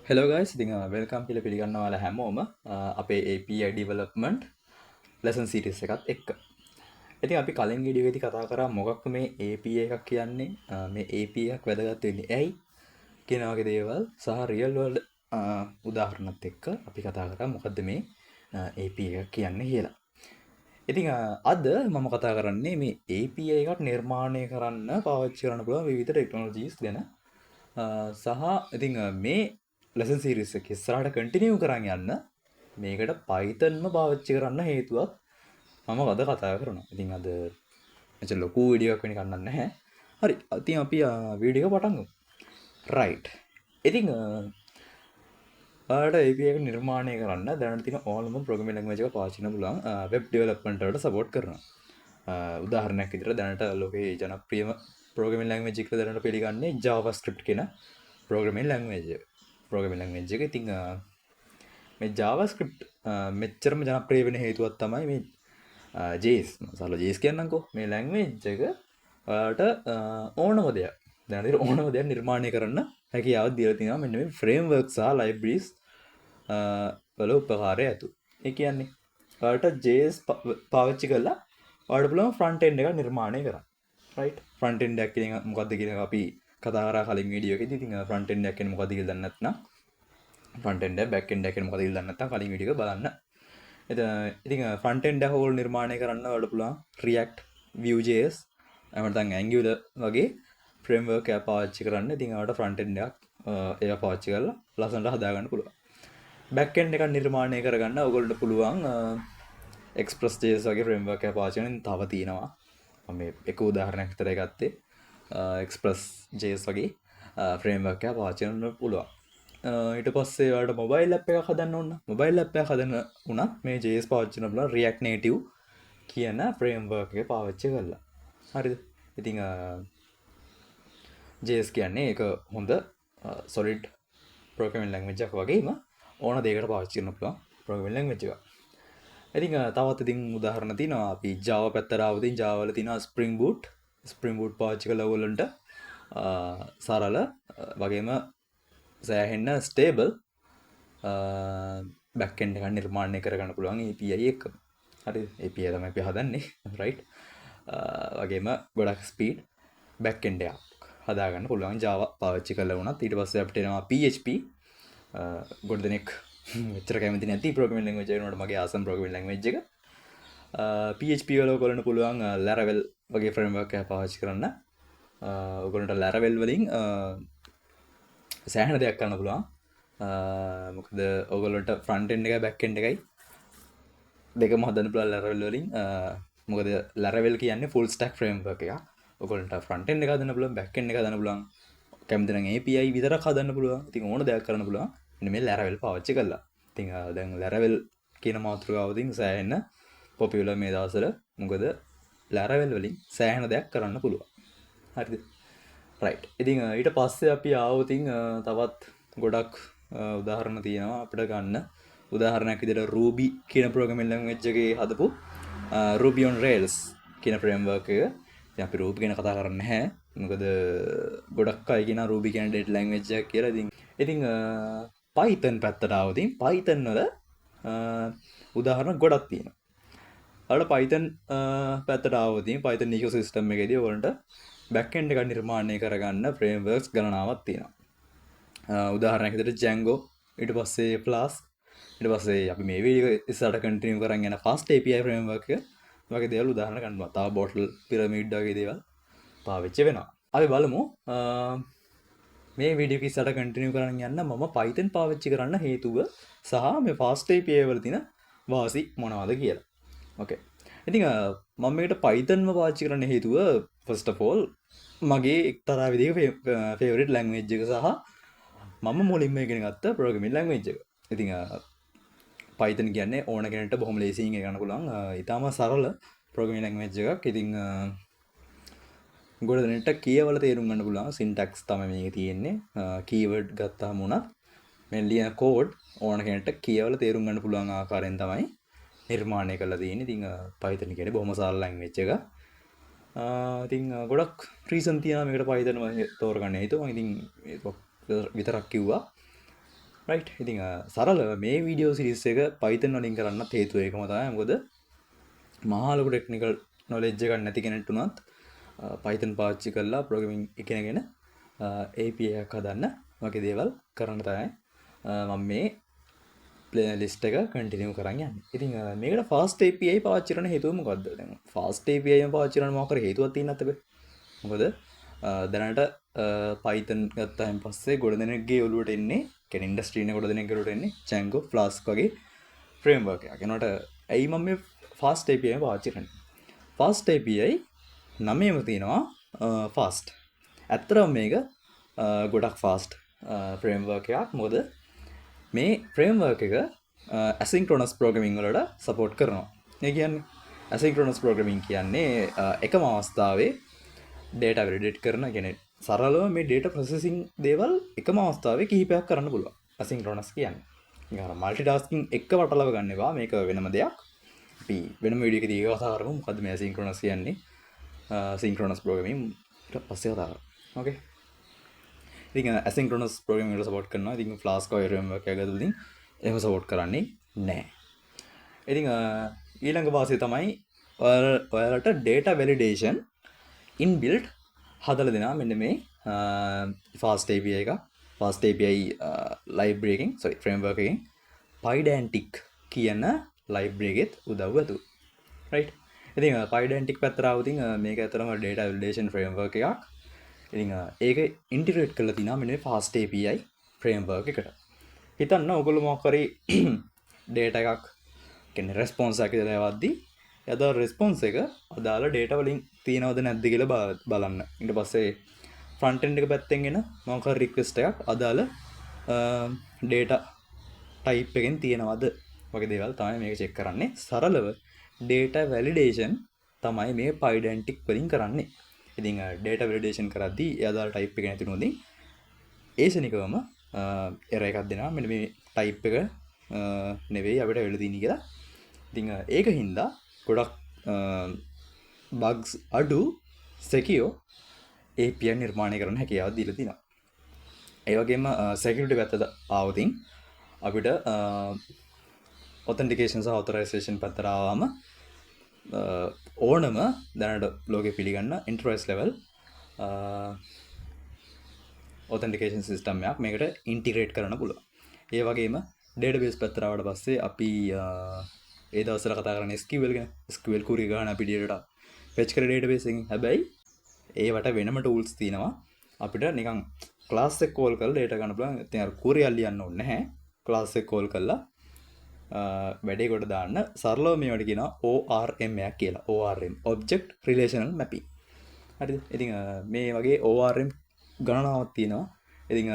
Hello guys, ඉතින් welcome කියලා පිළිගන්නවා ඔයාලා හැමෝම අපේ API development lesson series එකත් එක්ක. ඉතින් අපි කලින් වීඩියෝ එකේදී කතා කරා මොකක්ද මේ API එකක් කියන්නේ, මේ API එකක් වැදගත් වෙන්නේ ඇයි කියන වගේ දේවල් සහ real world උදාහරණත් එක්ක අපි කතා කරා මොකද්ද මේ API එකක් කියන්නේ කියලා. ඉතින් අද මම කතා කරන්නේ මේ API එකක් නිර්මාණය කරන්න පාවිච්චි කරන්න පුළුවන් විවිධ ටෙක්නොලොජීස් ගැන. සහ ඉතින් මේ ලෙසන් සීරීස් එක ඉස්සරහට කන්ටිනියු කරන් යන්න මේකට Pythonම පාවිච්චි කරන්න හේතුවක් මම අද කතා කරනවා. ඉතින් අද මෙච්චර ලොකු වීඩියෝ එකක් වෙන කන්නක් නැහැ. හරි. ඉතින් අපි වීඩියෝ එක පටන් ගමු. right. ඉතින් ඔයාලට API එක නිර්මාණය කරන්න දැනට තියෙන ඕනම programming language එක පාවිච්චි කරන්න පුළුවන් web development වලට support කරනවා. උදාහරණයක් විදිහට දැනට ලෝකේ ජනප්‍රියම programming language එක දැනට පිළිගන්නේ JavaScript කියන programming language එක. programming language එක. ඉතින් මේ JavaScript මෙච්චරම ජනප්‍රිය වෙන හේතුවක් තමයි මේ JS. මම JS කියන්නම්කෝ. මේ language එක ඔයාලට ඕනම දෙයක් දැනට ඕනම දෙයක් නිර්මාණය කරන්න හැකියාවක් දීලා තියෙනවා. මෙන්න මේ framework සහ libraries වල උපකාරය ඇතු. ඒ කියන්නේ ඔයාලට JS පාවිච්චි කරලා ඔයාලට පුළුවන් front end එකක් නිර්මාණය කරන්න. right. front end එකක් කියන්නේ මොකක්ද කියන එක අපි කතා කරා කලින් වීඩියෝ එකේදී. ඉතින් front end එකක් කියන්නේ මොකක්ද කියලා දන්නේ නැත්නම් front end එක back end එක කියන්නේ මොකක්ද කියලා දන්නේ නැත්නම් කලින් වීඩියෝ එක බලන්න. ඉතින් front end එක හෝල් නිර්මාණය කරන්න ඔයාලට පුළුවන් React, Vue.js, එහෙම නැත්නම් Angular වගේ framework එක පාවිච්චි කරන්න. ඉතින් ඔයාලට front end එකක් ඒක පාවිච්චි කරලා ලස්සනට හදාගන්න පුළුවන්. back end එකක් නිර්මාණය කරගන්න ඔයගොල්ලන්ට පුළුවන් Express.js වගේ framework එකක් පාවිච්චි කරන්න තව තියෙනවා. මම මේ එක උදාහරණයක් විතරයි ගත්තේ. Express.js වගේ framework එකක් පාවිච්චි කරන්න පුළුවන්. ඊට පස්සේ ඔයාලට mobile app එකක් හදන්න ඕන. mobile app එකක් හදන්න උනත් මේ JS පාවිච්චි කරන්න පුළුවන් React Native කියන framework එක පාවිච්චි කරලා. හරිද? ඉතින් JS කියන්නේ ඒක හොඳ solid programming language එකක් වගේම ඕන දෙයකට පාවිච්චි කරන්න පුළුවන් programming language එකක්. ඉතින් තවත් ඉතින් උදාහරණ තියෙනවා. අපි Java පැත්තට ආවොත් ඉතින් Java වල තියෙනවා Spring Boot පාවිච්චි කරලා ඔයගොල්ලන්ට සරල වගේම සෑහෙන්න stable back end එකක් නිර්මාණය කරගන්න පුළුවන් API එක. හරි. API තමයි අපි හදන්නේ. right. වගේම ගොඩක් speed back end එකක් හදාගන්න පුළුවන් Java පාවිච්චි කරලා වුණත්. ඊට පස්සේ අපිට එනවා PHP. ගොඩ දෙනෙක් මෙච්චර කැමති නැති programming language එක වුණාට මගේ ආසම් programming language එක. PHP වල ඔයගොල්ලන්ට පුළුවන් Laravel වගේ framework එකක් පාවිච්චි කරන්න. ඔයගොල්ලන්ට Laravel වලින් සෑහෙන දෙයක් කරන්න පුළුවන්. මොකද ඔයගොල්ලන්ට front end එකයි back end එකයි දෙකම හදන්න පුළුවන් Laravel වලින්. මොකද Laravel කියන්නේ full stack framework එකක්. ඔයගොල්ලන්ට front end එක හදන්න පුළුවන්, back end එක හදන්න පුළුවන්. කැමති නම් API විතරක් හදන්න පුළුවන්. ඉතින් ඕන දෙයක් කරන්න පුළුවන්. මෙන්න මේ Laravel පාවිච්චි කරලා. ඉතින් දැන් Laravel කියන මාතෘකාව ඉතින් සෑහෙන popular මේ දවස්වල. මොකද Laravel වලින් සෑහෙන දෙයක් කරන්න පුළුවන්. හරිද? right. ඉතින් ඊට පස්සේ අපි ආවොත් තවත් ගොඩක් උදාහරණ තියෙනවා අපිට ගන්න. උදාහරණයක් විදිහට Ruby කියන programming language එකේ හදපු Ruby on Rails කියන framework එක. ඉතින් අපි Ruby ගැන කතා කරන්නේ නැහැ. මොකද ගොඩක් අය කියන Ruby කියන dead language එකක් කියලා. ඉතින් Python පැත්තට ආවොත් Python වල උදාහරණ ගොඩක් තියෙනවා. ඔයාලට Python පැත්තට ආවොත් Python ecosystem එකේදී ඔයාලට back end එකක් නිර්මාණය කරගන්න frameworks ගණනාවක් තියෙනවා. උදාහරණයක් විදිහට Django, ඊට පස්සේ Flask, ඊට පස්සේ අපි මේ වීඩියෝ ඉස්සරහට continue කරන් යන Fast API framework එක වගේ දේවල් උදාහරණ ගන්නවා. තව Bottle, Pyramid වගේ දේවල් පාවිච්චි වෙනවා. අපි බලමු මේ වීඩියෝ එක ඉස්සරහට continue කරන් යන්න මම Python පාවිච්චි කරන්න හේතුව සහ මේ Fast API වල තියෙන වාසි මොනවද කියලා. okay. ඉතින් මම මේකට Pythonම පාවිච්චි කරන්න හේතුව first of all මගේ එක්තරා විදිහක favorite language එක සහ මම මුලින්ම ඉගෙන ගත්ත programming language එක. ඉතින් Python කියන්නේ ඕන කෙනෙක්ට බොහොම ලේසියෙන් ඉගෙන ගන්න පුළුවන් ඊටාම සරල programming language එකක්. ඉතින් ගොඩ දෙනෙක්ට කියවල තේරුම් ගන්න පුළුවන් syntax තමයි මේකේ තියෙන්නේ. keyword ගත්තාම උනත් මේ ලියන code ඕන කෙනෙක්ට කියවල තේරුම් ගන්න පුළුවන් ආකාරයෙන් තමයි නිර්මාණය කරලා තියෙන්නේ. ඉතින් Python කියන්නේ බොහොම සරල language එකක්. ඉතින් ගොඩක් reason තියෙනවා මේකට Python තෝරගන්න හේතුව. මම ඉතින් විතරක් කිව්වා. රයිට්. ඉතින් සරලව මේ වීඩියෝ සිරීස් එක Python වලින් කරන්නත් හේතුව ඒකම තමයි. මොකද මහා ලොකු ටෙක්නිකල් නොලෙජ් එකක් නැති කෙනෙක්ට උනත් Python පාවිච්චි කරලා ප්‍රෝග්‍රෑමින් ඉගෙනගෙන API එකක් හදන්න වගේ දේවල් කරන්න තමයි මම මේ ප්ලේලිස්ට් එක කන්ටිනියු කරන් යන්නේ. ඉතින් මේකට fast API පාවිච්චි කරන හේතුව මොකද්ද? දැන් fast API එක පාවිච්චි කරන මොකක් හරි හේතුවක් තියෙනත් අපේ. මොකද දැනට Python ගත්තාන් පස්සේ ගොඩනෙක්ගේ ඔළුවට එන්නේ කියන්නේ ඉන්ඩස්ට්‍රි එකේ ගොඩනෙක්ගේ ඔළුවට එන්නේ Django Flask වගේ ෆ්‍රේම්වර්ක් එකක්. ඒනට ඇයි මම මේ fast API එක පාවිච්චි කරන්නේ? fast API නමේම තියෙනවා fast. ඇත්තටම මේක ගොඩක් fast ෆ්‍රේම්වර්ක් එකක්. මොකද මේ ෆ්‍රේම්වර්ක් එක asynchronous programming වලට සපෝට් කරනවා. ඒ කියන්නේ asynchronous programming කියන්නේ එකම අවස්ථාවේ data validate කරන කියන්නේ සරලව මේ data processing දේවල් එකම අවස්ථාවේ කිහිපයක් කරන්න පුළුවන්. asynchronous කියන්නේ. නිකන් multitasking එක වටලව ගන්න එපා. මේක වෙනම දෙයක්. අපි වෙනම වීඩියෝ එකදී ඒක කතා කරමු. මොකද්ද මේ asynchronous කියන්නේ? synchronous programming ඊට පස්සේ කතා කරමු. Okay. ඉතින් asynchronous programming වල support කරනවා. ඉතින් Flask වගේ framework එකක තුලින් එහෙම support කරන්නේ නැහැ. ඉතින් ඊළඟ වාසිය තමයි ඔයාලට data validation inbuilt හදලා දෙනවා මෙන්න මේ fast API එක. fast API library එකෙන් framework එකෙන් Pydantic කියන library එකෙත් උදව් ඇතුව. right. ඉතින් Pydantic පැත්තට ආවොත් මේක ඇත්තටම data validation framework එකක්. ඉතින් ඒක ඉන්ටිග්‍රේට් කරලා තිනවා මෙන්න මේ fast API framework එකට. හිතන්න ඔයගොල්ලෝ මොකක් හරි data එකක් කියන්නේ response එකක් කියලා යවද්දි එදා response එක අදාළ data වලින් තියෙනවද නැද්ද කියලා බලන්න. ඊට පස්සේ front end එක පැත්තෙන් එන මොකක් හරි request එකක් අදාළ data type එකෙන් තියෙනවද වගේ දේවල් තමයි මේක check කරන්නේ. සරලව data validation තමයි මේ Pydantic වලින් කරන්නේ. ඉතින් data validation කරද්දී ඒ අදාළ type එක නැතිනොත් ඒසනිකවම error එකක් දෙනවා. මෙන්න මේ type එක නෙවෙයි අපිට වෙලා තියෙන්නේ කියලා. ඉතින් ඒක හින්දා ගොඩක් bugs අඩු secure API නිර්මාණය කරන්න හැකියාව දීලා තිනවා. ඒ වගේම security පැත්තට ආවොත් අපිට authentication සහ authorization පැත්තට ආවම ඕනම දැනට ලෝකෙ පිළිගන්න enterprise level authentication system එකක් මේකට integrate කරන්න පුළුවන්. ඒ වගේම database පැත්තට ආවට පස්සේ අපි ඒ දවස්වල කතා කරන්නේ SQL ගැන. SQL query ගන්න අපි data fetch කර database එකෙන්. හැබැයි ඒවට වෙනම tools තියෙනවා. අපිට නිකන් class එක call කරලා data ගන්න පුළුවන්. ඉතින් අර query එක ලියන්න ඕනේ නැහැ. class එක call කරලා වැඩේ කොට දාන්න සරලව මේවට කියනවා ORM එකක් කියලා. ORM object relational mapping. හරිද? ඉතින් මේ වගේ ORM ගණනාවක් තියෙනවා. ඉතින්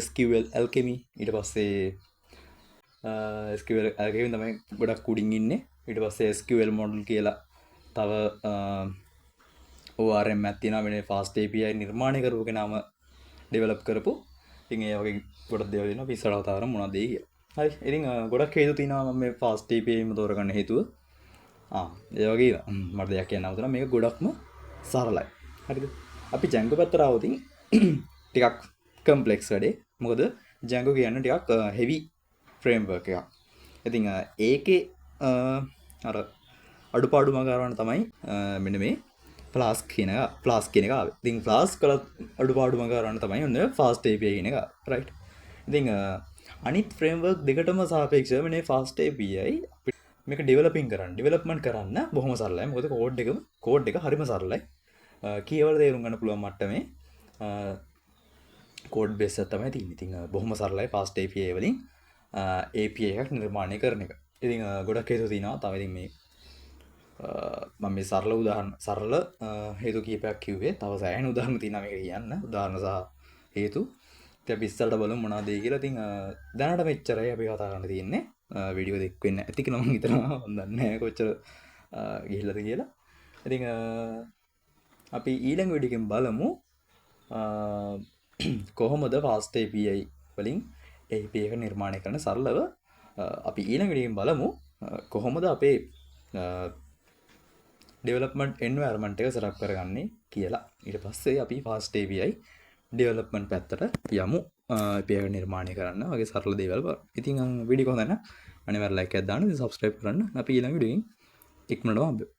SQL alchemy ඊට පස්සේ SQL alchemy තමයි ගොඩක් උඩින් ඉන්නේ. ඊට පස්සේ SQL model කියලා තව ORM එකක් තියෙනවා. මේ fast API නිර්මාණය කරපු කෙනාම develop කරපු. ඉතින් ඒ වගේ ගොඩක් දේවල් දෙනවා. අපි ඉස්සරහට කතා කරමු මොනවද ඒ කියලා. හරි. ඉතින් ගොඩක් හේතු තියෙනවා මම මේ fast API එකම තෝරගන්න හේතුව. ඒ වගේ මට දෙයක් කියන්න අවුතුනා මේක ගොඩක්ම සරලයි. හරිද? අපි Django පැත්තට ආවොත් ටිකක් complex වැඩේ. මොකද Django කියන්නේ ටිකක් heavy framework එකක්. ඉතින් ඒකේ අර අඩුපාඩුම ගන්න තමයි මෙන්න මේ Flask කියන එක ආවේ. ඉතින් Flask වල අඩුපාඩුම ගන්න තමයි ඔන්න fast API කියන එක. right. ඉතින් අනිත් framework දෙකටම සාපේක්ෂව මේ fast API මේක development කරන්න බොහොම සරලයි. මොකද code එක හරිම සරලයි. කීවල තේරුම් ගන්න පුළුවන් මට්ටමේ code base එක තමයි තියෙන්නේ. ඉතින් බොහොම සරලයි fast API වලින් API එකක් නිර්මාණය කරන එක. ඉතින් ගොඩක් හේතු තියෙනවා. තව ඉතින් මේ මම මේ සරල හේතු කීපයක් කිව්වේ. තව සෑහෙන උදාහරණ තියෙනවා මේක කියන්න. උදාහරණ සහ හේතු. ඉතින් අපි ඉස්සරට බලමු මොනවද ඒ කියලා. ඉතින් දැනට මෙච්චරයි අපි කතා කරන්න තියෙන්නේ. වීඩියෝ දෙක වෙන්න ඇති කියලා මම හිතනවා. මම දන්නේ නැහැ කොච්චර ගිහිල්ලාද කියලා. ඉතින් අපි ඊළඟ වීඩියෝ එකෙන් බලමු කොහොමද fast API වලින් API එක නිර්මාණය කරන්න සරලව. අපි ඊළඟ වීඩියෝ එකෙන් බලමු කොහොමද අපේ development environment එක set up කරගන්නේ කියලා. ඊට පස්සේ අපි fast API ඩෙවලොප්මන්ට් පැත්තට යමු. අපි ඒක නිර්මාණය කරන්න වගේ සරල දේවල්. ඉතින් වීඩියෝ එක හොඳ නම් අනිවාර්යෙන් ලයික් එකක් දාන්න, සබ්ස්ක්‍රයිබ් කරන්න. අපි ඊළඟ වීඩියෝ එකකින් ඉක්මනටම හම්බෙමු.